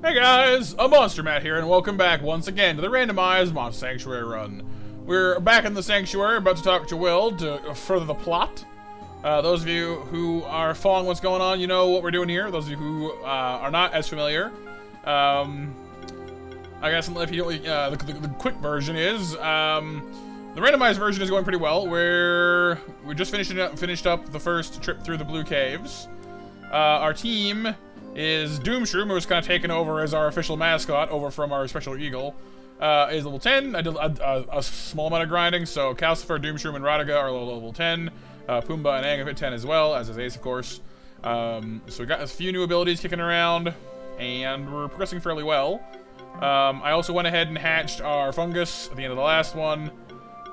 Hey guys, a Monster Matt here, and welcome back once again to the randomized Monster Sanctuary Run. We're back in the Sanctuary, about to talk to Will to further the plot. Those of you who are following what's going on, you know what we're doing here. Those of you who are not as familiar, I guess if you don't, the quick version is, the randomized version is going pretty well. We just finished up the first trip through the Blue Caves. Our team is Doomshroom, who was kind of taken over as our official mascot over from our special eagle, is level 10. I did a small amount of grinding, so Calcifer, Doomshroom, and Radiga are level 10. Pumbaa and Aang have hit 10 as well, as is Ace, of course. So we got a few new abilities kicking around, and we're progressing fairly well. I also went ahead and hatched our fungus at the end of the last one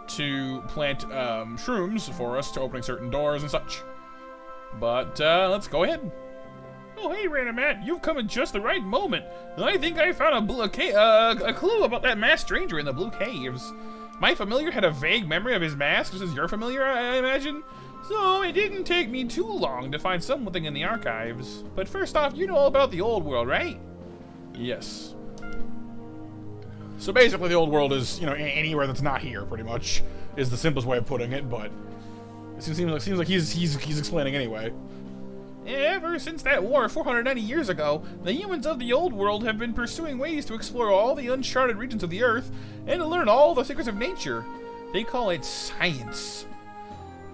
to plant shrooms for us to opening certain doors and such. But let's go ahead. Oh, hey, Random Matt, you've come at just the right moment. I think I found a clue about that masked stranger in the Blue Caves. My familiar had a vague memory of his mask, just as your familiar, I imagine. So it didn't take me too long to find something in the archives. But first off, you know all about the old world, right? Yes. So basically, the old world is, you know, anywhere that's not here, pretty much, is the simplest way of putting it. But it seems like he's explaining anyway. Ever since that war 490 years ago, the humans of the old world have been pursuing ways to explore all the uncharted regions of the earth and to learn all the secrets of nature. They call it science.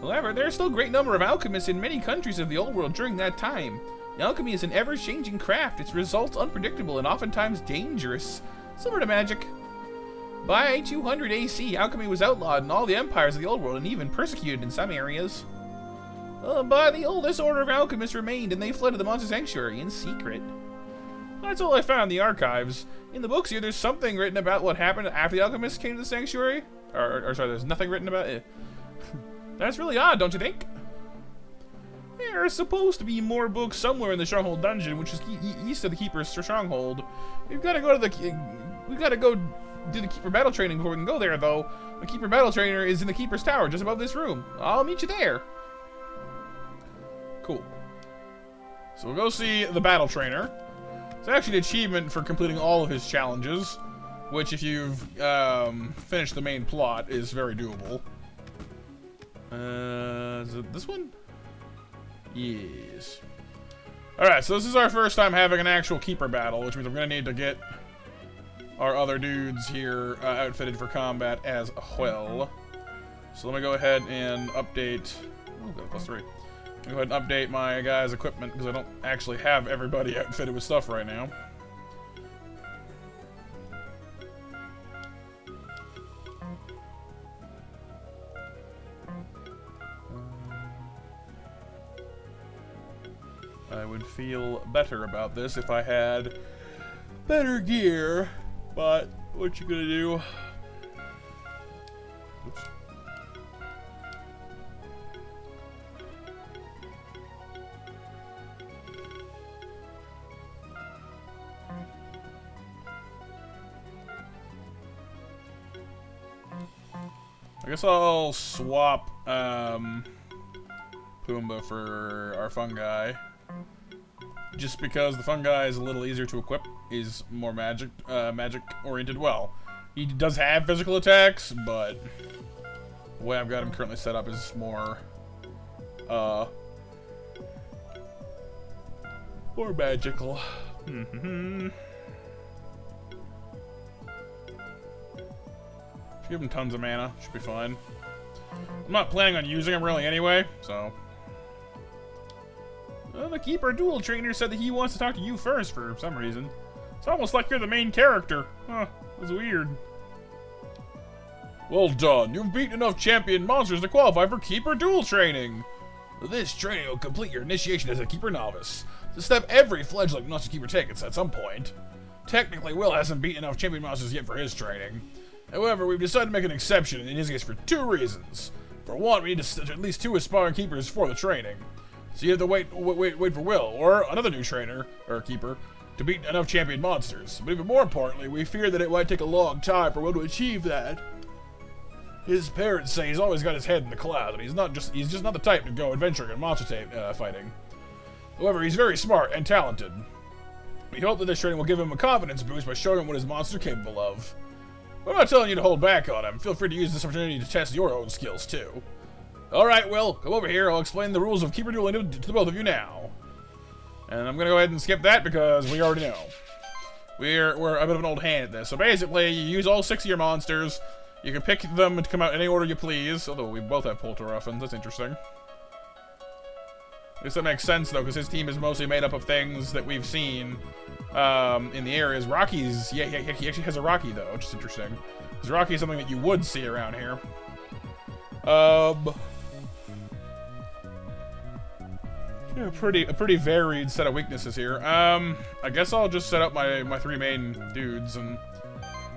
However, there are still a great number of alchemists in many countries of the old world during that time. Alchemy is an ever-changing craft, its results unpredictable and oftentimes dangerous, similar to magic. By 200 AC, alchemy was outlawed in all the empires of the old world and even persecuted in some areas. But the oldest order of alchemists remained, and they fled to the Monster Sanctuary in secret. That's all I found in the archives. In the books here, there's something written about what happened after the alchemists came to the Sanctuary. Or sorry, there's nothing written about it. That's really odd, don't you think? There are supposed to be more books somewhere in the Stronghold Dungeon, which is east of the Keeper's Stronghold. We've got to go do the Keeper battle training before we can go there, though. The Keeper battle trainer is in the Keeper's Tower, just above this room. I'll meet you there. Cool. So we'll go see the battle trainer. It's actually an achievement for completing all of his challenges, which, if you've finished the main plot, is very doable. Is it this one? Yes. Alright, so this is our first time having an actual Keeper battle, which means I'm going to need to get our other dudes here outfitted for combat as well. So let me go ahead and update... Oh, got +3. Go ahead and update my guys' equipment, because I don't actually have everybody outfitted with stuff right now. I would feel better about this if I had better gear, but what you gonna do? Oops. I guess I'll swap Pumbaa for our fungi, just because the fungi is a little easier to equip. He's more magic oriented. Well, he does have physical attacks, but the way I've got him currently set up is more magical. Give him tons of mana, should be fine. I'm not planning on using him really anyway, so. The Keeper duel trainer said that he wants to talk to you first for some reason. It's almost like you're the main character. Huh, that's weird. Well done, you've beaten enough champion monsters to qualify for Keeper duel training. This training will complete your initiation as a Keeper novice. It's a step every fledgling Monster Keeper takes at some point. Technically, Will hasn't beaten enough champion monsters yet for his training. However, we've decided to make an exception, in his case, for 2 reasons. For one, we need to at least 2 aspiring keepers for the training. So you have to wait for Will, or another new trainer, or keeper, to beat enough champion monsters. But even more importantly, we fear that it might take a long time for Will to achieve that. His parents say he's always got his head in the clouds, and he's just not the type to go adventuring and monster fighting. However, he's very smart and talented. We hope that this training will give him a confidence boost by showing him what his monster is capable of. But I'm not telling you to hold back on him. Feel free to use this opportunity to test your own skills, too. Alright, Will, come over here. I'll explain the rules of keeper dueling to the both of you now. And I'm gonna go ahead and skip that because we already know. We're a bit of an old hand at this. So basically, you use all 6 of your monsters. You can pick them to come out in any order you please. Although we both have Polterruffins. That's interesting. I guess that makes sense, though, because his team is mostly made up of things that we've seen in the areas. Rocky's... Yeah, he actually has a Rocky, though, which is interesting. Because Rocky is something that you would see around here. Yeah, a pretty varied set of weaknesses here. I guess I'll just set up my 3 main dudes, and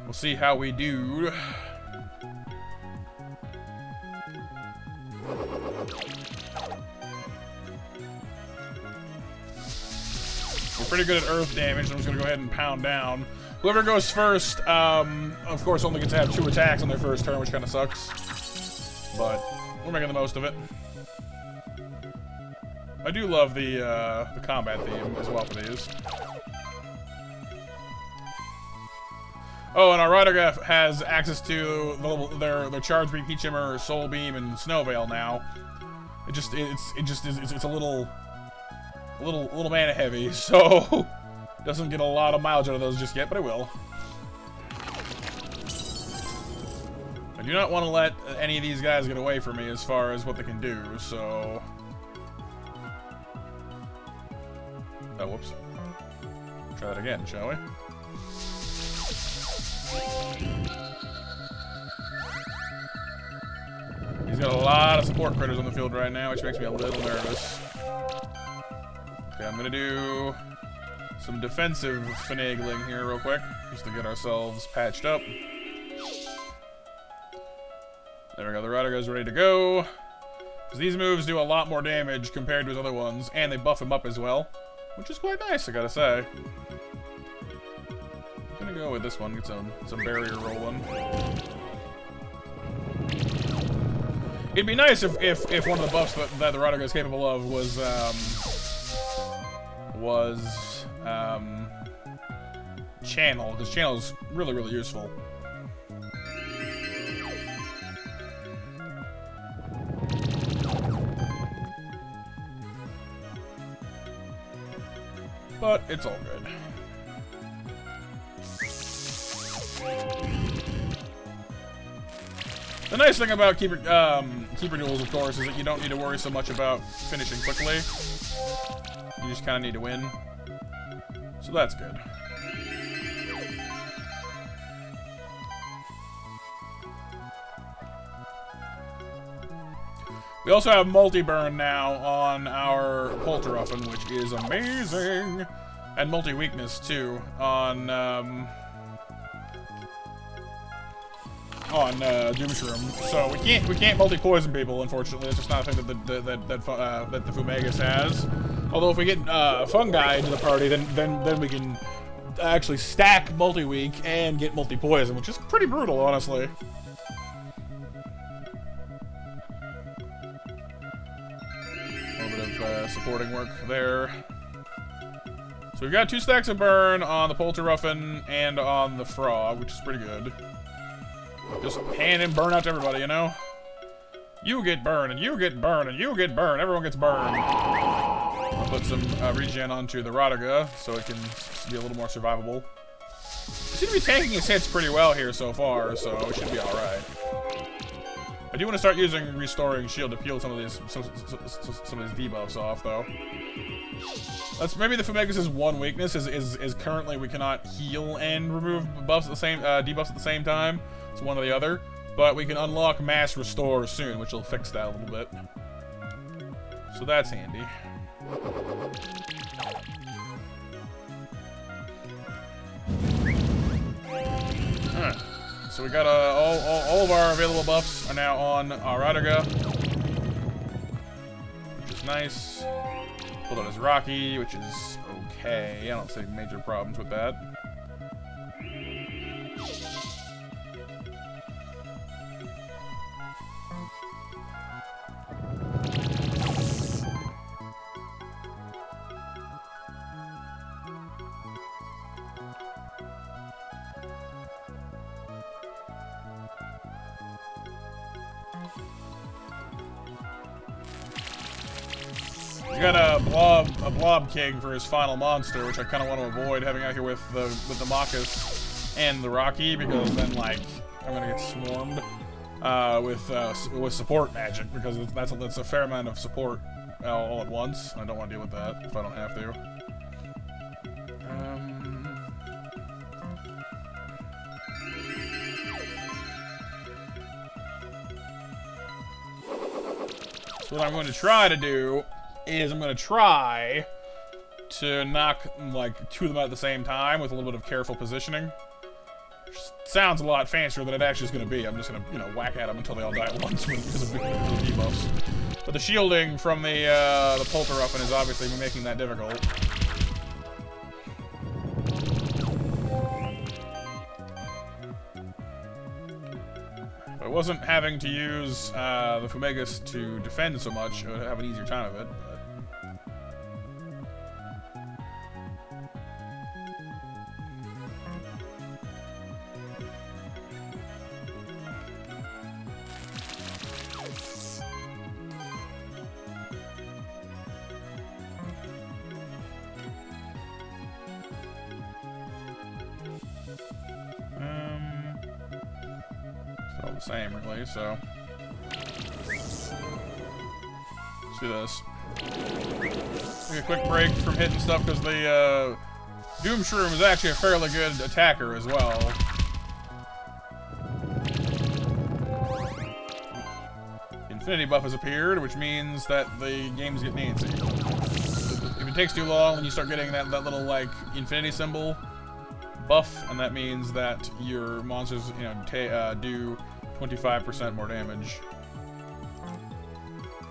we'll see how we do. We're pretty good at earth damage, so I'm just gonna go ahead and pound down. Whoever goes first, of course, only gets to have 2 attacks on their first turn, which kind of sucks. But we're making the most of it. I do love the combat theme as well for these. Oh, and our Rider has access to their Charge Beam, Heat Shimmer, Soul Beam, and Snow Veil now. It's a little mana heavy, so doesn't get a lot of mileage out of those just yet, but it will. I do not want to let any of these guys get away from me as far as what they can do, so. Oh, whoops. Try that again, shall we? He's got a lot of support critters on the field right now, which makes me a little nervous. Okay, I'm gonna do some defensive finagling here real quick, just to get ourselves patched up. There we go, the Rider goes ready to go. Because these moves do a lot more damage compared to his other ones, and they buff him up as well. Which is quite nice, I gotta say. I'm gonna go with this one, get some barrier rolling. It'd be nice if one of the buffs that the Rider is capable of was channel, because channel is really, really useful. But it's all good. The nice thing about keeper duels, of course, is that you don't need to worry so much about finishing quickly. You just kind of need to win. So that's good. We also have multi-burn now on our Polterruffin, which is amazing, and multi-weakness too on Doomshroom. So we can't multi-poison people, unfortunately. It's just not a thing that the Fumagus has. Although if we get Fungi into the party, then we can actually stack multi-weak and get multi-poison, which is pretty brutal, honestly. Supporting work there. So we've got 2 stacks of burn on the Polterruffin and on the Frog, which is pretty good. Just hand and burn out to everybody, you know? You get burn, and you get burn, and you get burn. Everyone gets burn. I'll put some regen onto the Radaga so it can be a little more survivable. We seem to be tanking his hits pretty well here so far, so it should be alright. I do want to start using Restoring Shield to peel some of these debuffs off, though. That's maybe the Fumagus' one weakness is currently we cannot heal and remove buffs at the same debuffs at the same time. It's one or the other, but we can unlock Mass Restore soon, which will fix that a little bit. So that's handy. Alright. So we got all of our available buffs are now on our Radaga, which is nice. Pulled out his Rocky, which is okay. I don't see major problems with that. He's got a blob king for his final monster, which I kind of want to avoid having out here with the Marcus and the Rocky, because then like I'm gonna get swarmed with support magic, because that's a fair amount of support all at once. I don't want to deal with that if I don't have to. So what I'm going to try to do is I'm going to try to knock like 2 of them out at the same time with a little bit of careful positioning. Which sounds a lot fancier than it actually is going to be. I'm just going to, you know, whack at them until they all die at once because of debuffs. But the shielding from the Polteruffen is obviously making that difficult. If I wasn't having to use the Fumegus to defend so much, I would have an easier time of it. All the same, really, so let's do this. Take a quick break from hitting stuff because the Doom Shroom is actually a fairly good attacker as well. Infinity buff has appeared, which means that the games get Nancy. If it takes too long, when you start getting that little like infinity symbol buff, and that means that your monsters, you know, do 25% more damage.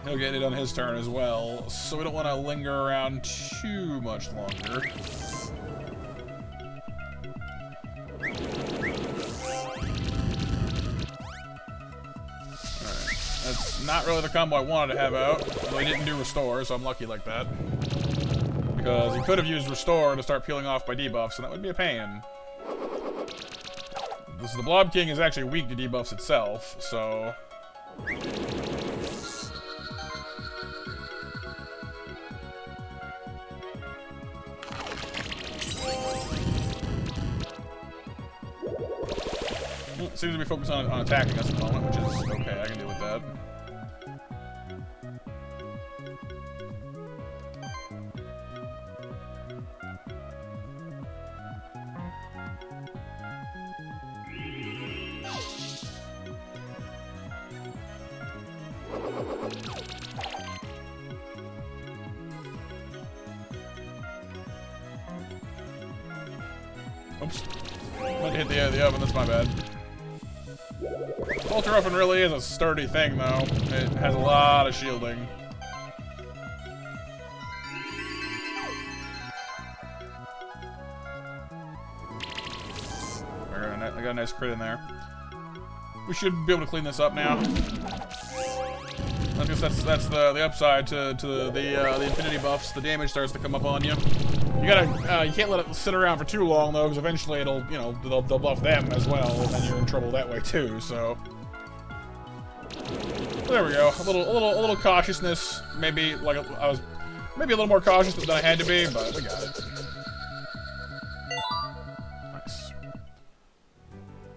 He'll get it on his turn as well, so we don't want to linger around too much longer. Alright, that's not really the combo I wanted to have out, but I didn't do Restore, so I'm lucky like that. Because he could have used Restore to start peeling off by debuffs, and that would be a pain. The Blob King is actually weak to debuffs itself, so... Seems to be focused on attacking us at the moment, which is okay, I can deal with that. Oops. Meant to hit the oven, that's my bad. Polteruffen really is a sturdy thing, though. It has a lot of shielding. I got a nice crit in there. We should be able to clean this up now. I guess that's the upside to the infinity buffs. The damage starts to come up on you. You gotta you can't let it sit around for too long though, because eventually it'll they'll buff them as well, and then you're in trouble that way too. So there we go. A little cautiousness. Maybe like I was maybe a little more cautious than I had to be, but we got it. Nice.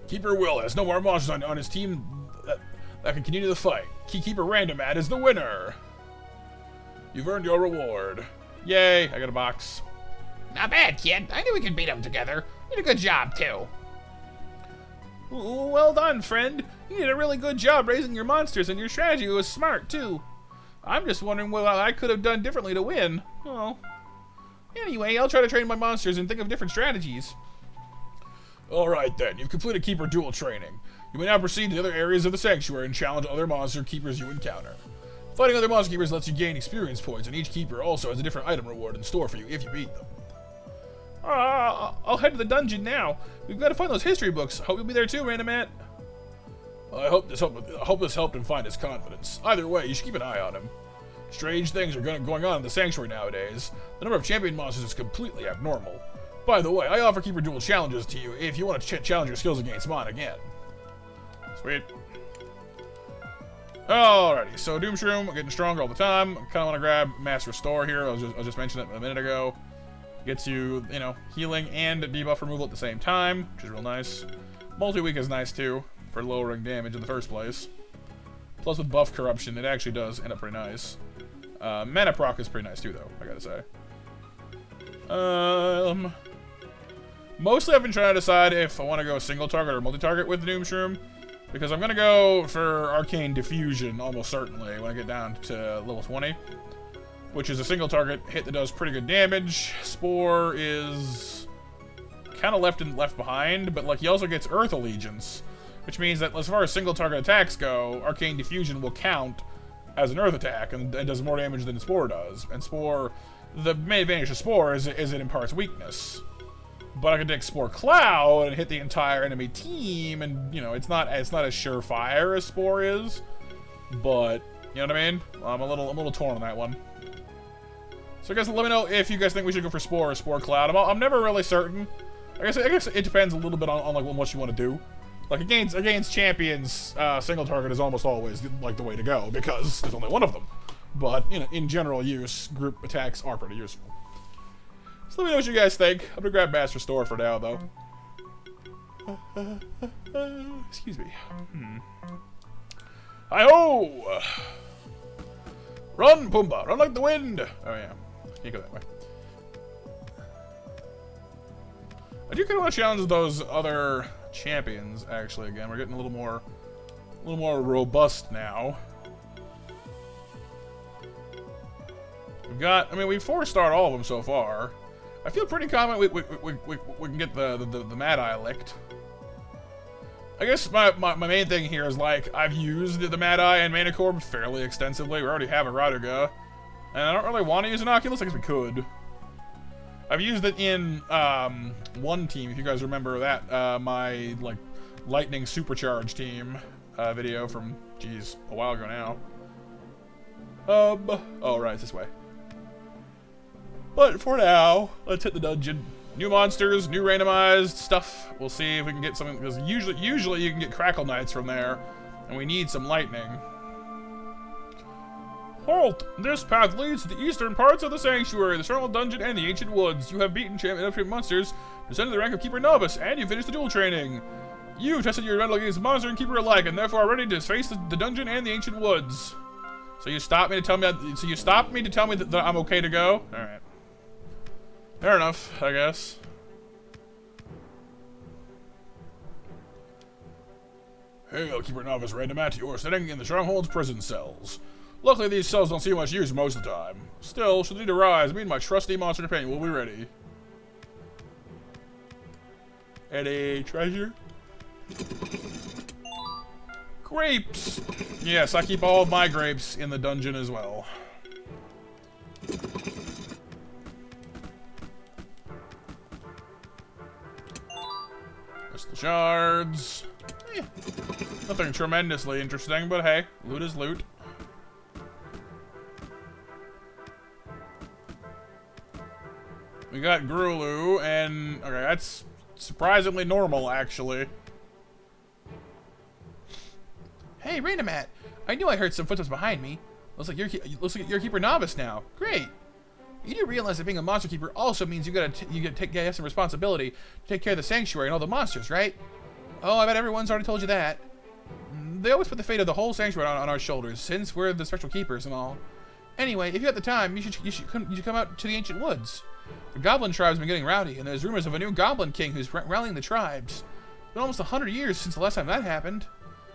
Keeper Will has no more monsters on his team that can continue the fight. Keeper Randomized is the winner. You've earned your reward. Yay! I got a box. Not bad, kid. I knew we could beat them together. You did a good job, too. Ooh, well done, friend. You did a really good job raising your monsters, and your strategy was smart, too. I'm just wondering what I could have done differently to win. Oh. Anyway, I'll try to train my monsters and think of different strategies. Alright then, you've completed Keeper Duel training. You may now proceed to the other areas of the Sanctuary and challenge other monster keepers you encounter. Fighting other monster keepers lets you gain experience points, and each keeper also has a different item reward in store for you if you beat them. I'll head to the dungeon now. We've got to find those history books. Hope you'll be there too, Randomat. I hope this helped him find his confidence. Either way, you should keep an eye on him. Strange things are going on in the Sanctuary nowadays. The number of champion monsters is completely abnormal. By the way, I offer Keeper Duel challenges to you if you want to challenge your skills against mine again. Sweet. Alrighty, so Doomshroom getting stronger all the time. Kind of want to grab Mass Restore here. I was just mentioning it a minute ago. Gets you, you know, healing and debuff removal at the same time, which is real nice. Multi-weak is nice too for lowering damage in the first place. Plus with buff corruption, it actually does end up pretty nice. Mana proc is pretty nice too, though, I gotta say. Mostly I've been trying to decide if I want to go single target or multi-target with the Doomshroom. Because I'm going to go for Arcane Diffusion, almost certainly, when I get down to level 20. Which is a single target hit that does pretty good damage. Spore is kind of left behind, but like he also gets Earth Allegiance. Which means that as far as single target attacks go, Arcane Diffusion will count as an Earth attack and does more damage than Spore does. And Spore, the main advantage of Spore is it imparts weakness. But I can take Spore Cloud and hit the entire enemy team, and you know it's not as surefire as Spore is, but you know what I mean. I'm a little torn on that one. So I guess let me know if you guys think we should go for Spore or Spore Cloud. I'm never really certain. I guess it depends a little bit on like what you want to do. Like against champions, single target is almost always like the way to go because there's only one of them. But you know, in general use, group attacks are pretty useful. So let me know what you guys think. I'm gonna grab Mass Restore for now, though. Excuse me. Hi-ho! Run, Pumbaa! Run like the wind! Oh, yeah. Can't go that way. I do kind of want to challenge those other champions, actually, again. We're getting a little more robust now. We've 4-starred all of them so far. I feel pretty confident we can get the Mad Eye licked. I guess my main thing here is, like, I've used the Mad Eye and Mana Corp fairly extensively. We already have a Raduga. And I don't really want to use an Oculus. I guess we could. I've used it in one team, if you guys remember that. My, like, Lightning Supercharge team video from, geez, a while ago now. Oh, right, it's this way. But for now, let's hit the dungeon. New monsters, new randomized stuff. We'll see if we can get something, because usually you can get Crackle Knights from there, and we need some lightning. Halt! This path leads to the eastern parts of the Sanctuary, the Eternal Dungeon, and the Ancient Woods. You have beaten champion monsters, descended to the rank of Keeper Novice, and you finished the duel training. You tested your mettle against monster and Keeper alike, and therefore are ready to face the dungeon and the Ancient Woods. So you stopped me to tell me that I'm okay to go? Alright. Fair enough, I guess. Hail, Keeper Novice, random at you are sitting in the Stronghold's prison cells. Luckily, these cells don't see much use most of the time. Still, should need to rise, me and my trusty monster companion will be ready. Any treasure? Grapes! Yes, I keep all of my grapes in the dungeon as well. Crystal shards. Nothing tremendously interesting, but hey, loot is loot. We got Grulu, and okay, that's surprisingly normal, actually. Hey, Randomat! I knew I heard some footsteps behind me. Looks like you're Keeper Novice now. Great! You do realize that being a monster keeper also means you gotta have some responsibility to take care of the sanctuary and all the monsters, right? Oh, I bet everyone's already told you that. They always put the fate of the whole sanctuary on our shoulders, since we're the spectral keepers and all. Anyway, if you have the time, you should come out to the Ancient Woods. The Goblin tribe's been getting rowdy, and there's rumors of a new Goblin King who's rallying the tribes. It's been almost 100 years since the last time that happened.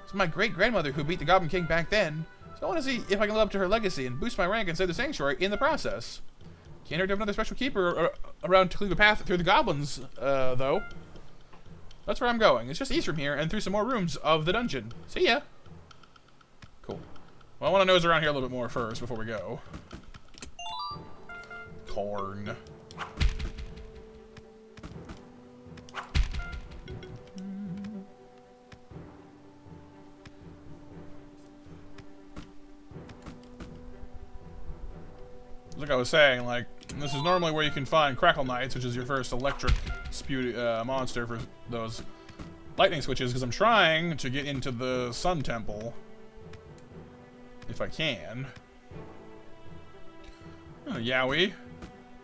It's my great-grandmother who beat the Goblin King back then, so I want to see if I can live up to her legacy and boost my rank and save the sanctuary in the process. Can't hurt to have another special keeper around to clear the path through the goblins, though. That's where I'm going. It's just east from here and through some more rooms of the dungeon. See ya! Cool. Well, I want to nose around here a little bit more first before we go. Corn. Like I was saying, like, this is normally where you can find Crackle Knights, which is your first electric monster for those lightning switches, because I'm trying to get into the Sun Temple. if I can. Oh, Yowie.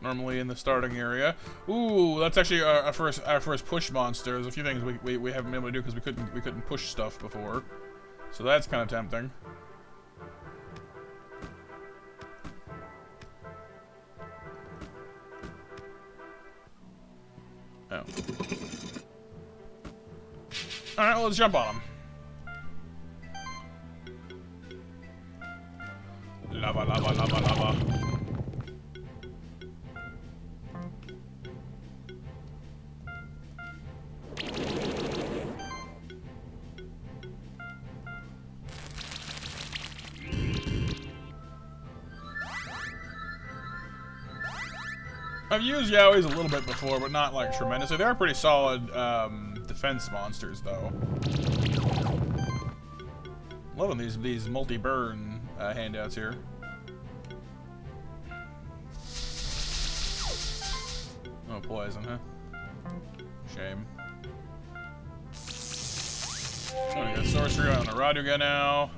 Normally in the starting area. Ooh, that's actually our first push monster. There's a few things we haven't been able to do because we couldn't push stuff before. So that's kind of tempting. Oh. Alright, well, let's jump on him. Lava, lava, lava, lava. I've used Yowies a little bit before, but not like tremendously. They are pretty solid defense monsters, though. Loving these multi-burn handouts here. No poison, huh? Shame. Oh, we got sorcery on the Raduga now.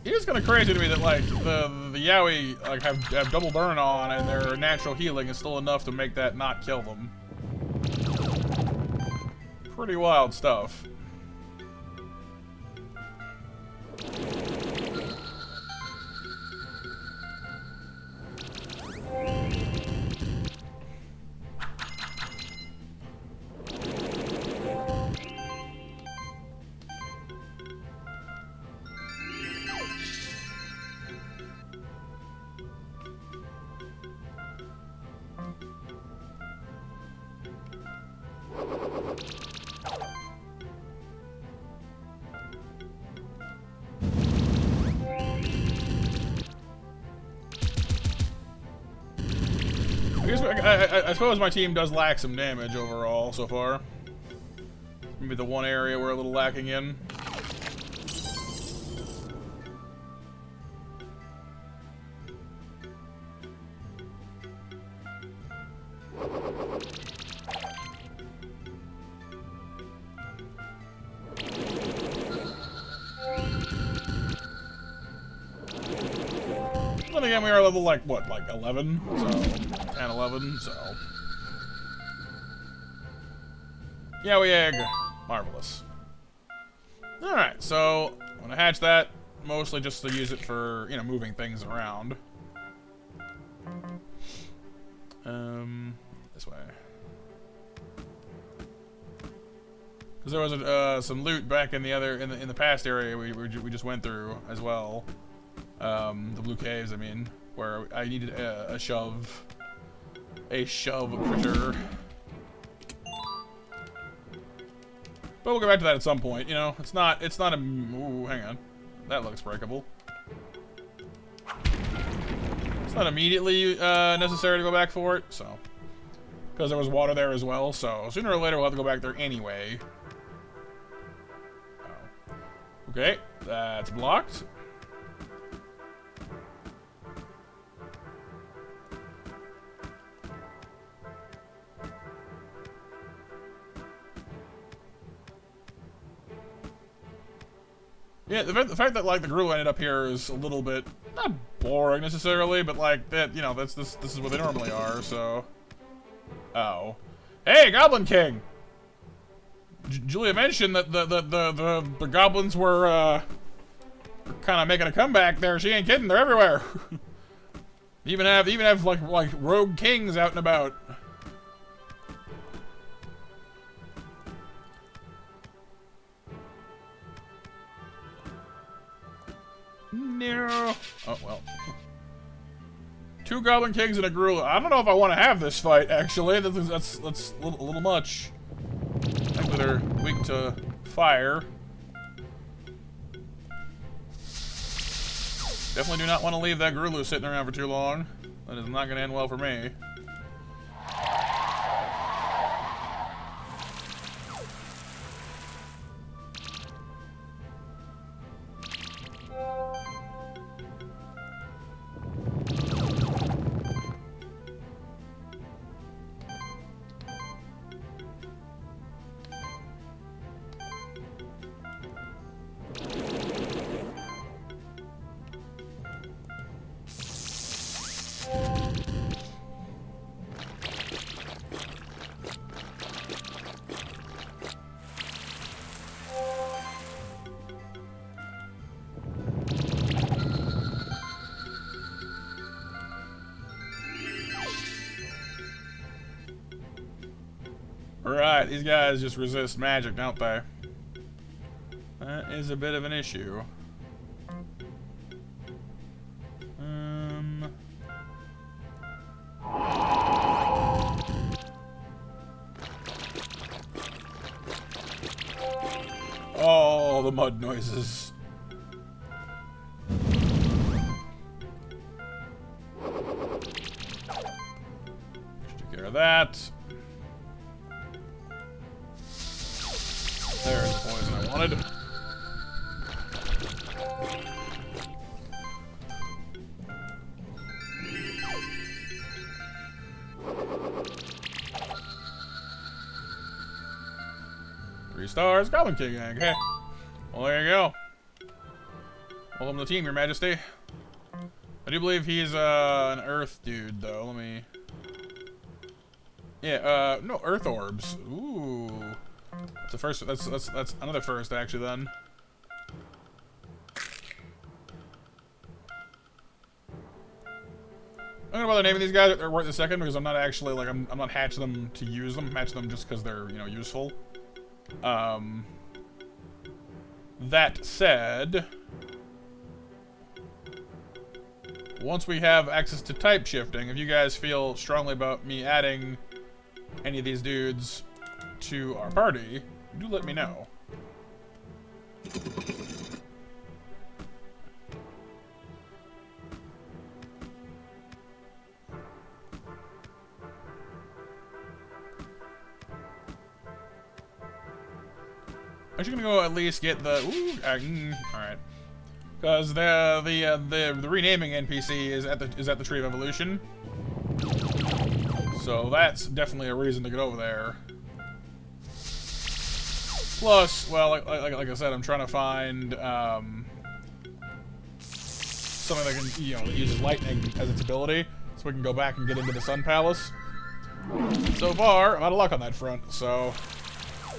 It is kind of crazy to me that like the Yowie like have double burn on and their natural healing is still enough to make that not kill them. Pretty wild stuff. I suppose my team does lack some damage overall so far. Maybe the one area we're a little lacking in. Then again, we are level like what, like 11? So 10, 11, so. Yowie egg. Marvelous. Alright, so I'm gonna hatch that, mostly just to use it for, you know, moving things around. This way. Because there was some loot back in the other, in the past area we just went through as well. The blue caves, I mean, where I needed a shove critter. But we'll go back to that at some point, you know? It's not a... Ooh, hang on. That looks breakable. It's not immediately necessary to go back for it, so... Because there was water there as well, so sooner or later we'll have to go back there anyway. Oh. Okay, that's blocked. Yeah, the fact that like the Gru ended up here is a little bit not boring necessarily, but like that, you know, this is what they normally are. So, oh, hey, Goblin King. Julia mentioned that the goblins were kind of making a comeback there. She ain't kidding; they're everywhere. even have like rogue kings out and about. No. Oh, well. 2 Goblin Kings and a Gru. I don't know if I want to have this fight, actually. That's a little much. I think they're weak to fire. Definitely do not want to leave that Gru sitting around for too long. That is not going to end well for me. Right, these guys just resist magic, don't they? That is a bit of an issue. Oh, the mud noises. Take care of that. There's the poison I wanted. Three stars, Goblin King egg. Hey. Well, there you go. Welcome to the team, Your Majesty. I do believe he's an Earth dude, though. Let me. Yeah. No, Earth orbs. Ooh. That's the first. That's another first, actually. Then. I'm gonna bother naming these guys right this second because I'm not actually like I'm not hatching them to use them. I'm hatching them just because they're useful. That said, once we have access to type shifting, if you guys feel strongly about me adding any of these dudes to our party, do let me know. I'm just gonna go at least get the all right, because the renaming NPC is at the Tree of Evolution, so that's definitely a reason to get over there. Plus, well, like I said, I'm trying to find something that can that uses lightning as its ability, so we can go back and get into the Sun Palace. So far, I'm out of luck on that front, so.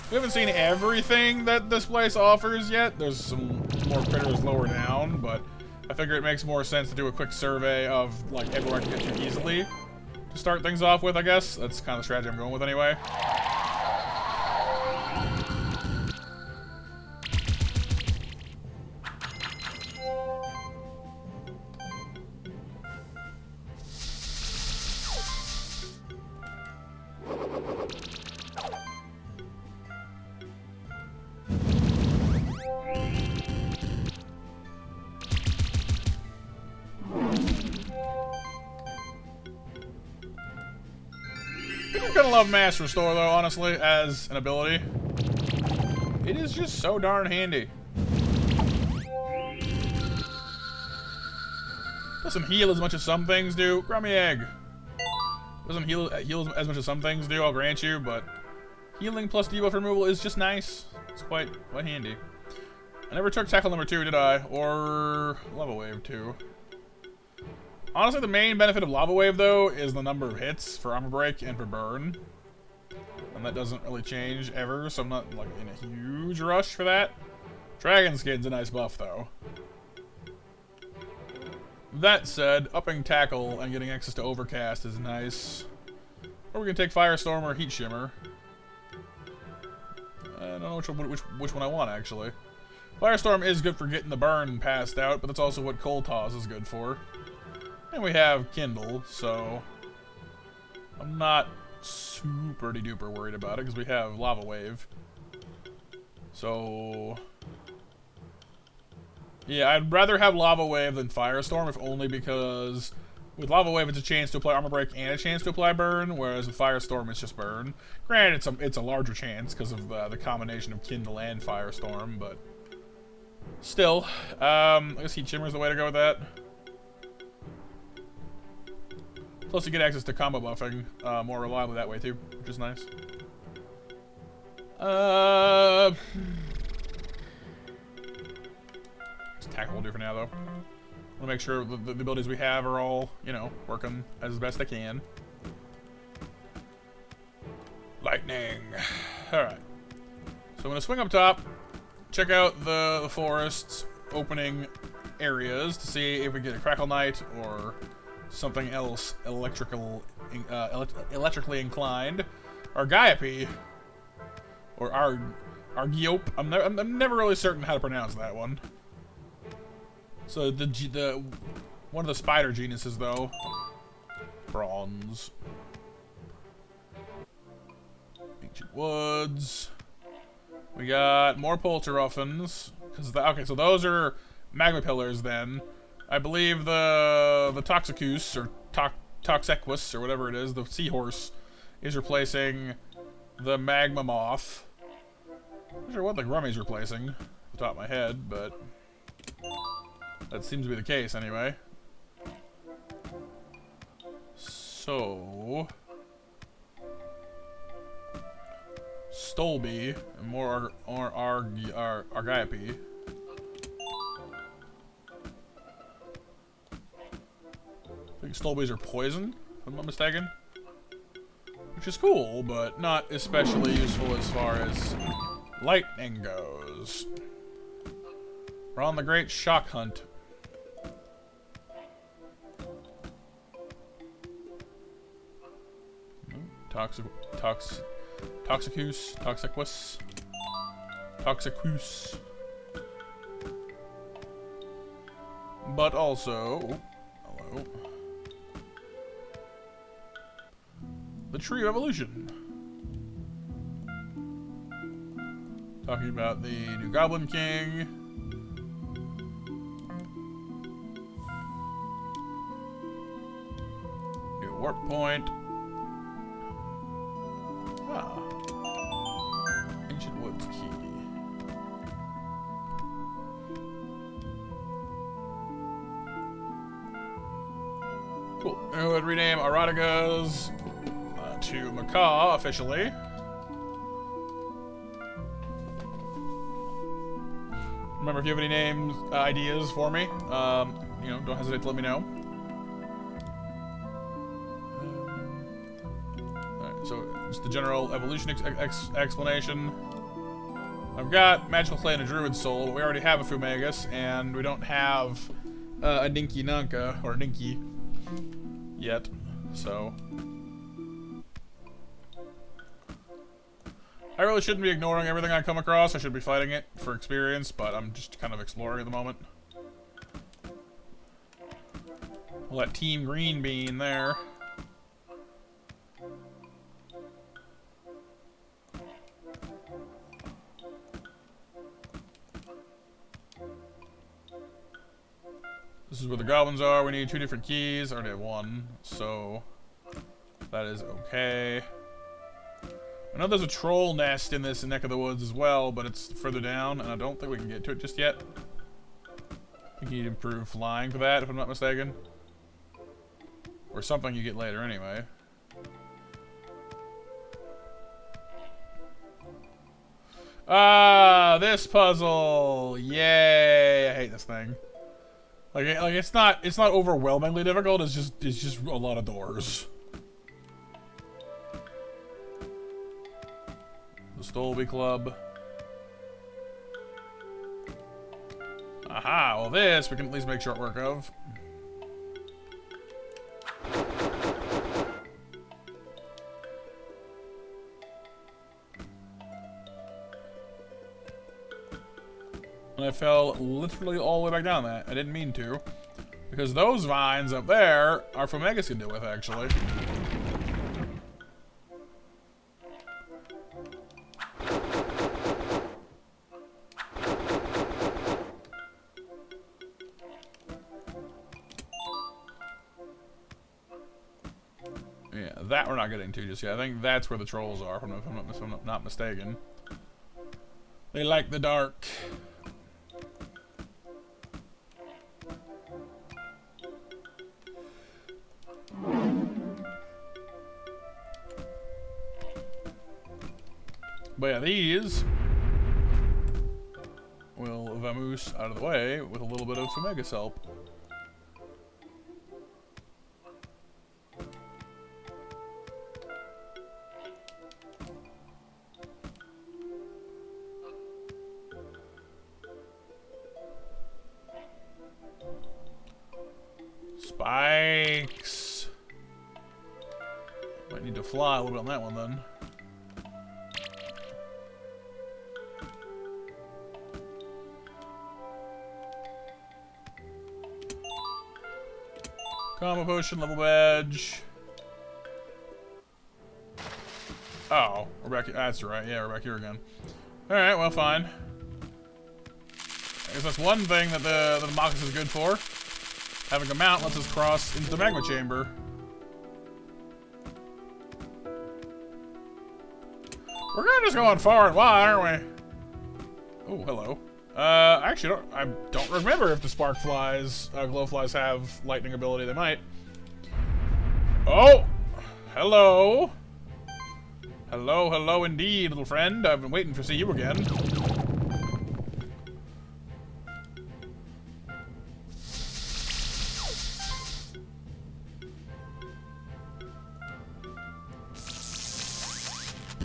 We haven't seen everything that this place offers yet. There's some more critters lower down, but I figure it makes more sense to do a quick survey of like everywhere I can get to easily to start things off with, I guess. That's kind of the strategy I'm going with anyway. I love Mass Restore though, honestly, as an ability. It is just so darn handy. Doesn't heal as much as some things do. Grummy Egg. Doesn't heal as much as some things do, I'll grant you, but healing plus debuff removal is just nice. It's quite handy. I never took Tackle number 2, did I? Or Lava Wave 2. Honestly, the main benefit of Lava Wave, though, is the number of hits for Armor Break and for Burn. And that doesn't really change ever, so I'm not like in a huge rush for that. Dragon Skin's a nice buff, though. That said, upping Tackle and getting access to Overcast is nice. Or we can take Firestorm or Heat Shimmer. I don't know which one I want, actually. Firestorm is good for getting the burn passed out, but that's also what Cold Toss is good for. And we have Kindle, so I'm not super duper worried about it because we have Lava Wave. So yeah, I'd rather have Lava Wave than Firestorm, if only because with Lava Wave it's a chance to apply Armor Break and a chance to apply Burn, whereas with Firestorm it's just Burn. Granted, it's a larger chance because of the combination of Kindle and Firestorm, but still, I guess Heat Shimmer is the way to go with that. Plus you get access to combo buffing more reliably that way too, which is nice. Tackle will do for now though. We'll make sure the abilities we have are all, working as best they can. Lightning. Alright. So I'm gonna swing up top, check out the forest's opening areas to see if we get a Crackle Knight or something else electrically inclined. Our Gaiapi Or Argiope. I'm never really certain how to pronounce that one. So the one of the spider genuses though. Bronze. Ancient Woods. We got more Polteruffins. Okay, so those are Magma Pillars then. I believe the Toxicus or Toxequus or whatever it is, the seahorse, is replacing the Magma Moth. I'm not sure what the Grummy's replacing, off the top of my head, but that seems to be the case anyway. So Stolby and more Argiope. I think Stolbies are poison, if I'm not mistaken. Which is cool, but not especially useful as far as lightning goes. We're on the great shock hunt. Toxicus. But also, hello, the Tree of Evolution. Talking about the new Goblin King. New Warp Point. Ah. Ancient Woods Key. Cool. I would rename Erotigas to Macaw officially. Remember, if you have any names, ideas for me, you know, don't hesitate to let me know. Alright, so just the general evolution explanation. I've got Magical Clay and a Druid Soul, but we already have a Fumagus, and we don't have a Dinky Nanka, or Dinky, yet, so. I really shouldn't be ignoring everything I come across. I should be fighting it for experience, but I'm just kind of exploring at the moment. Well, that Team Green Bean there. This is where the goblins are. We need 2 different keys. I already have 1, so that is okay. I know there's a troll nest in this neck of the woods as well, but it's further down, and I don't think we can get to it just yet. I think you need to improve flying for that, if I'm not mistaken. Or something you get later anyway. Ah, this puzzle! Yay! I hate this thing. Like it's not overwhelmingly difficult. It's just a lot of doors. The Stolby Club. Aha, well this we can at least make short work of. And I fell literally all the way back down that. I didn't mean to. Because those vines up there are Fumagus can deal with, actually. Yeah, that we're not getting to just yet. I think that's where the trolls are, if I'm not mistaken. They like the dark. But yeah, these will vamoose out of the way with a little bit of Fumagus help. Spikes! Might need to fly a little bit on that one then. Combo potion, level badge. Oh, we're back. That's right. Yeah, we're back here again. Alright, well, fine. I guess that's one thing that the Mox is good for. Having a mount lets us cross into the magma chamber. We're kind of just going far and wide, aren't we? Oh, hello. Actually, I don't remember if the spark flies, glowflies have lightning ability. They might. Oh! Hello! Hello, hello indeed, little friend. I've been waiting to see you again.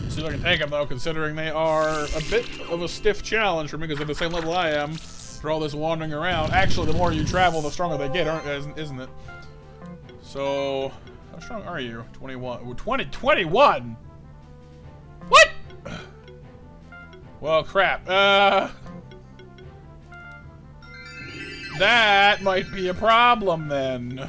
See if I can take them, though, considering they are a bit of a stiff challenge for me, because they're the same level I am for all this wandering around. Actually, the more you travel, the stronger they get, isn't it? So, how strong are you? 21. 21? What? Well, crap. That might be a problem, then.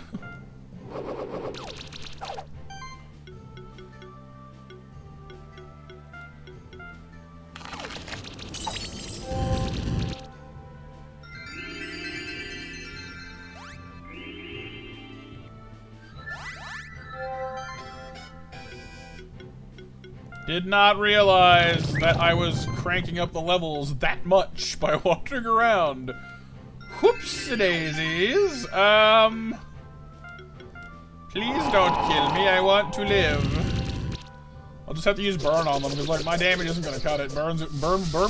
Did not realize that I was cranking up the levels that much by wandering around. Whoopsie-daisies. Please don't kill me. I want to live. I'll just have to use burn on them because, like, my damage isn't gonna cut it. Burn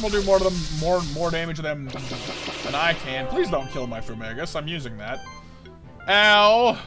will do more to them, more damage to them than I can. Please don't kill my Fumegus. I'm using that. Ow.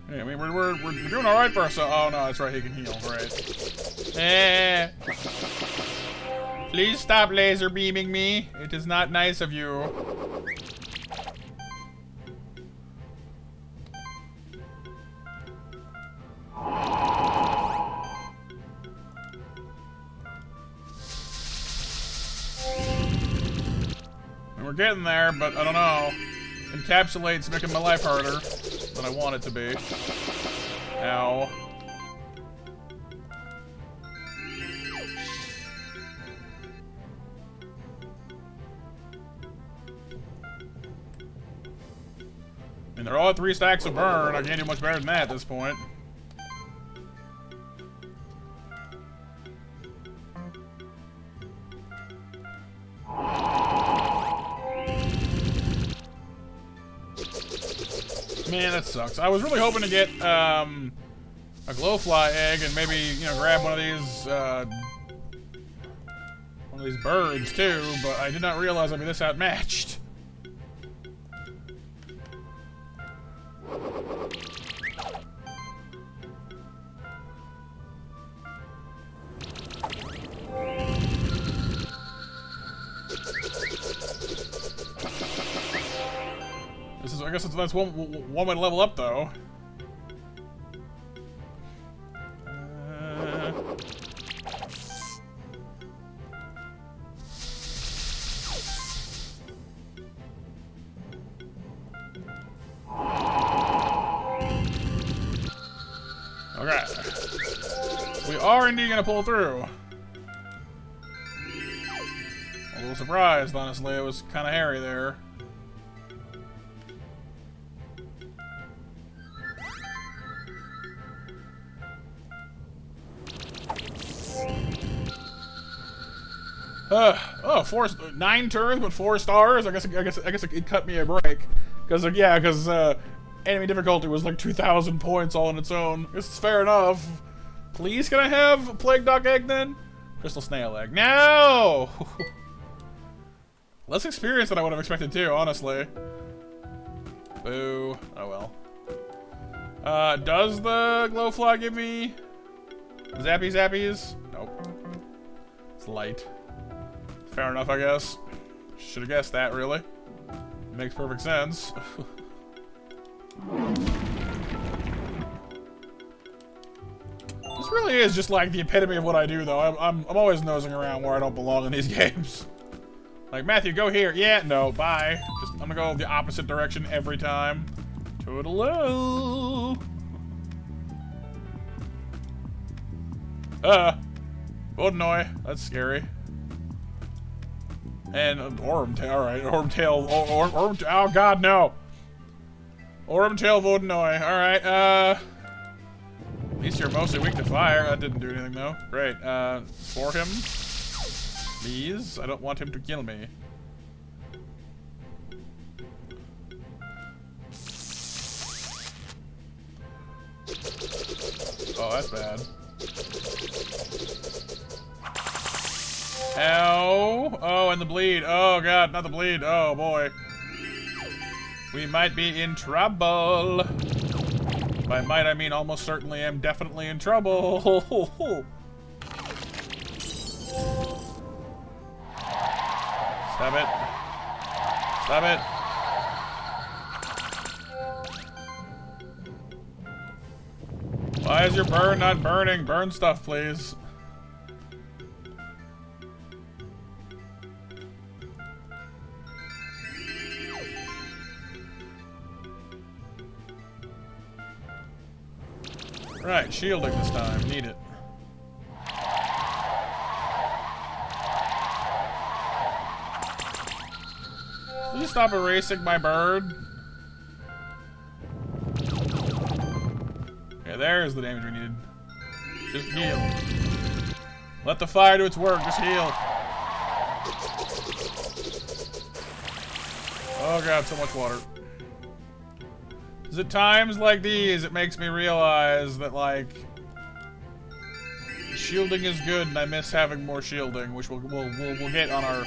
I mean, we're doing all right for ourselves. Oh no, that's right. He can heal. Right. Eh. Please stop laser beaming me. It is not nice of you. And we're getting there, but I don't know. Encapsulate's making my life harder than I want it to be. Ow. I mean, they're all at 3 stacks of burn. I can't do much better than that at this point. Man, that sucks. I was really hoping to get a glowfly egg and maybe, you know, grab one of these birds too, but I did not realize I'd be this outmatched. I guess that's one way to level up, though. Okay. We are indeed gonna pull through. A little surprised, honestly. It was kind of hairy there. Oh, 9 turns, but 4 stars. I guess it cut me a break, because enemy difficulty was like 2,000 points all on its own. I guess it's fair enough. Please, can I have a plague dock egg then? Crystal snail egg. No. Less experience than I would have expected too, honestly. Boo. Oh well. Does the glowfly give me Zappy zappies? Nope. It's light. Fair enough, I guess. Should have guessed that, really. Makes perfect sense. This really is just like the epitome of what I do, though. I'm always nosing around where I don't belong in these games. Like, Matthew, go here. Yeah, no, bye. I'm gonna go the opposite direction every time. Toodaloo. Vodnoy. That's scary. And Ormtail, alright. Ormtail. Oh, God, no. Ormtail Vodnoy. Alright, At least you're mostly weak to fire. That didn't do anything, though. Great. For him. Please. I don't want him to kill me. Oh, that's bad. Ow. Oh, and the bleed. Oh, God, not the bleed. Oh, boy. We might be in trouble. By might, I mean almost certainly am definitely in trouble. Stop it. Stop it. Why is your burn not burning? Burn stuff, please. Right, shielding this time. Need it. Please stop erasing my bird. Okay, there's the damage we needed. Just heal. Let the fire do its work. Just heal. Oh God, so much water. Is it times like these it makes me realize that, like, shielding is good and I miss having more shielding, which we'll get on our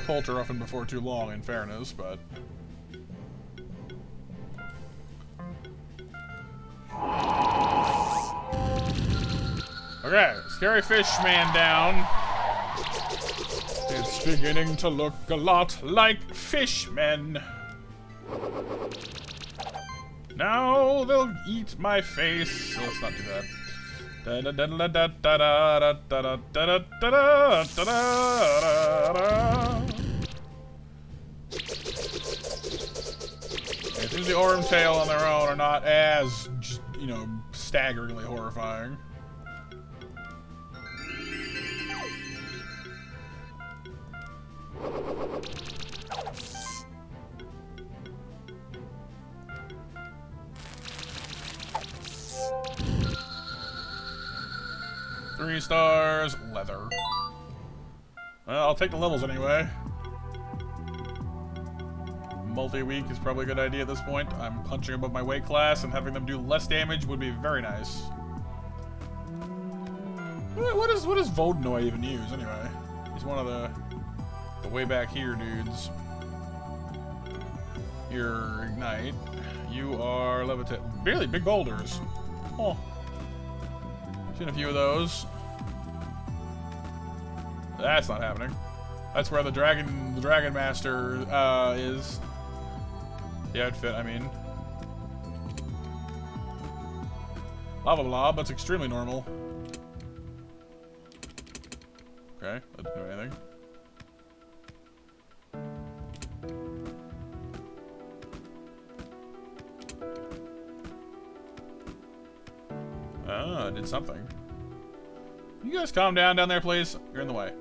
Polteruffen before too long, in fairness, but... Okay, scary fish man down. It's beginning to look a lot like fishmen. Now they'll eat my face. So let's not do that. It seems the Ormtail on their own are not as, you know, staggeringly horrifying. Three stars, leather. Well, I'll take the levels anyway. Multi-week is probably a good idea at this point. I'm punching above my weight class, and having them do less damage would be very nice. What does Vodnoy even use anyway? He's one of the way back here dudes. You're ignite. You are levitate. Really big boulders. Oh. Seen a few of those. That's not happening. That's where the dragon master is. The outfit, I mean. Lava blob, that's extremely normal. Okay, that didn't do anything. Oh, I did something. You guys calm down there, please? You're in the way.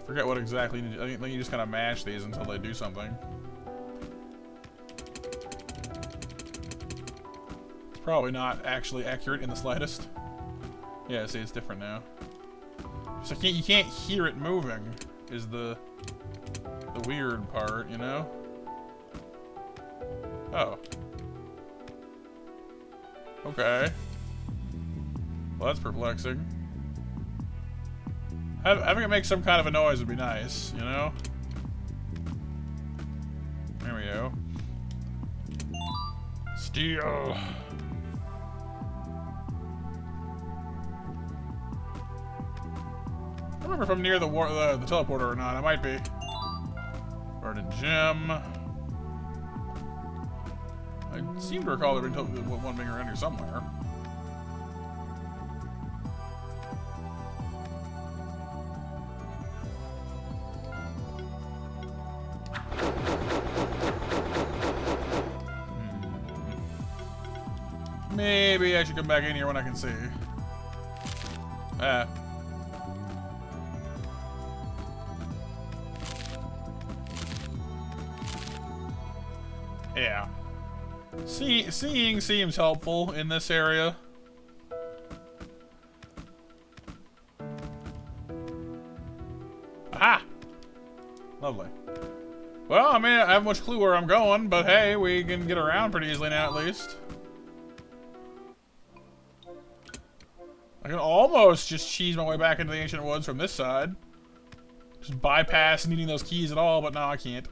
Forget what exactly you do. I think you just kind of mash these until they do something. It's probably not actually accurate in the slightest. Yeah, see, it's different now. So you can't hear it moving, is the weird part, you know? Oh. Okay. Well, that's perplexing. Having it make some kind of a noise would be nice, you know? There we go. Deal. I don't remember if I'm near the teleporter or not. I might be. Burning gem. I seem to recall there being one being around here somewhere. Maybe I should come back in here when I can see. Yeah. Seeing seems helpful in this area. Aha! Lovely. Well, I mean, I have much clue where I'm going, but hey, we can get around pretty easily now, at least. I can almost just cheese my way back into the ancient woods from this side. Just bypass needing those keys at all, but no, I can't.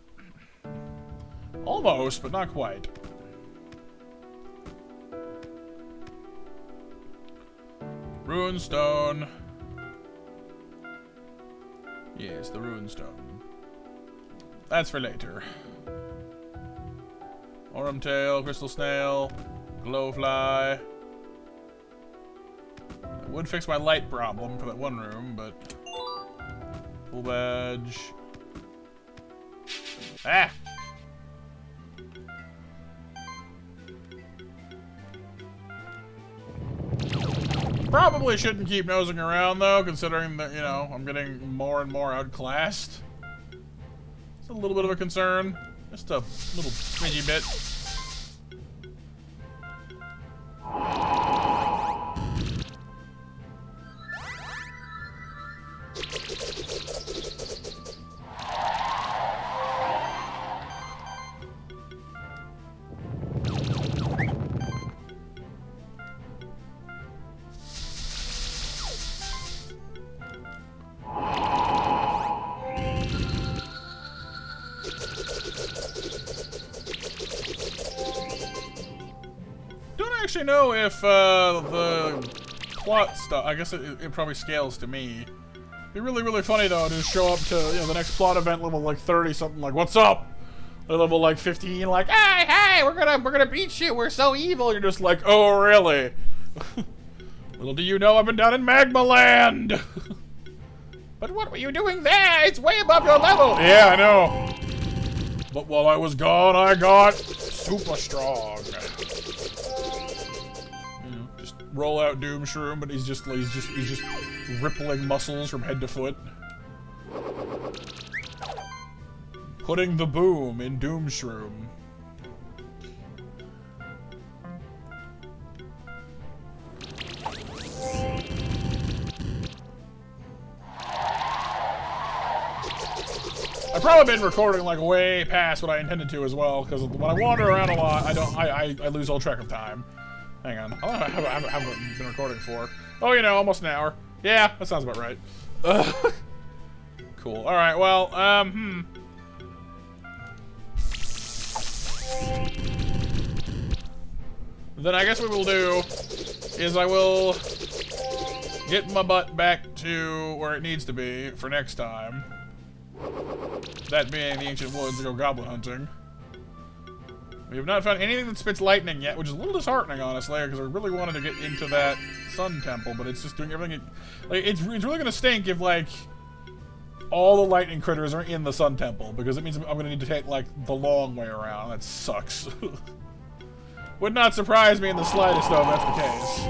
Almost, but not quite. Runestone. Yes, the runestone. That's for later. Orumtail, crystal snail, glowfly. That would fix my light problem for that one room, but full badge. Ah! Probably shouldn't keep nosing around though, considering that, you know, I'm getting more and more outclassed. It's a little bit of a concern. Just a little smidgy bit. I know if the plot stuff, I guess it probably scales to me. It'd be really funny though to show up to, you know, the next plot event level like 30 something, like, what's up? Level like 15, like, hey, we're gonna beat you, we're so evil. You're just like, oh really? Little do you know I've been down in Magma land. But what were you doing there? It's way above your level. Yeah, I know. But while I was gone, I got super strong. Roll out Doom Shroom, but he's just rippling muscles from head to foot. Putting the boom in Doom Shroom. I've probably been recording like way past what I intended to as well, because when I wander around a lot, I lose all track of time. Hang on. How long have I been recording for? Oh, you know, almost an hour. Yeah, that sounds about right. Cool. Alright, well, Then I guess what we'll do is I will get my butt back to where it needs to be for next time. That being the ancient woods to go goblin hunting. We have not found anything that spits lightning yet, which is a little disheartening, honestly, because I really wanted to get into that sun temple, but it's just doing everything. It's really gonna stink if like all the lightning critters are in the sun temple, because it means I'm gonna need to take like the long way around. That sucks. Would not surprise me in the slightest, though, if that's the case.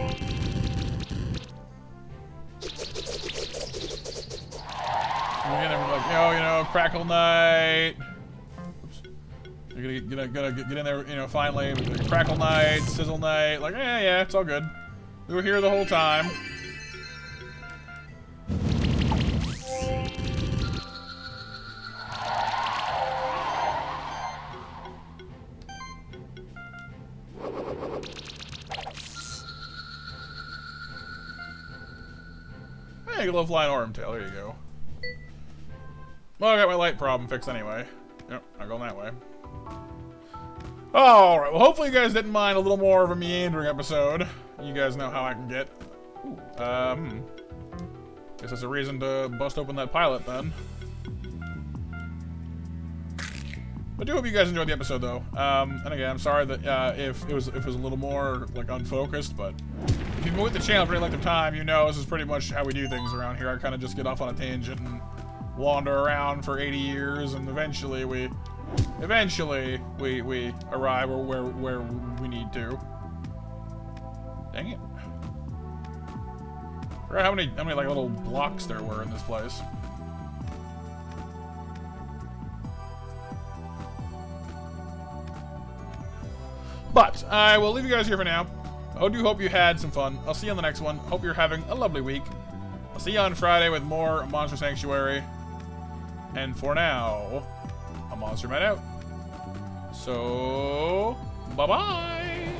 Again, like, you know, Crackle Knight. You're gonna get in there, you know, finally. Like, Crackle Knight, Sizzle Knight. Like, yeah, it's all good. We were here the whole time. Hey, Glowfly and Orumtail. There you go. Well, I got my light problem fixed anyway. Yep, not going that way. Alright, well, hopefully you guys didn't mind a little more of a meandering episode. You guys know how I can get. Ooh, guess that's a reason to bust open that pilot, then. I do hope you guys enjoyed the episode, though. And again, I'm sorry that if it was a little more like unfocused, but if you've been with the channel for any length of time, you know this is pretty much how we do things around here. I kind of just get off on a tangent and wander around for 80 years, and eventually we arrive where we need to. Dang it! I forgot how many like little blocks there were in this place. But I will leave you guys here for now. I do hope you had some fun. I'll see you on the next one. Hope you're having a lovely week. I'll see you on Friday with more Monster Sanctuary. And for now, a Monster Matt out. So, bye-bye.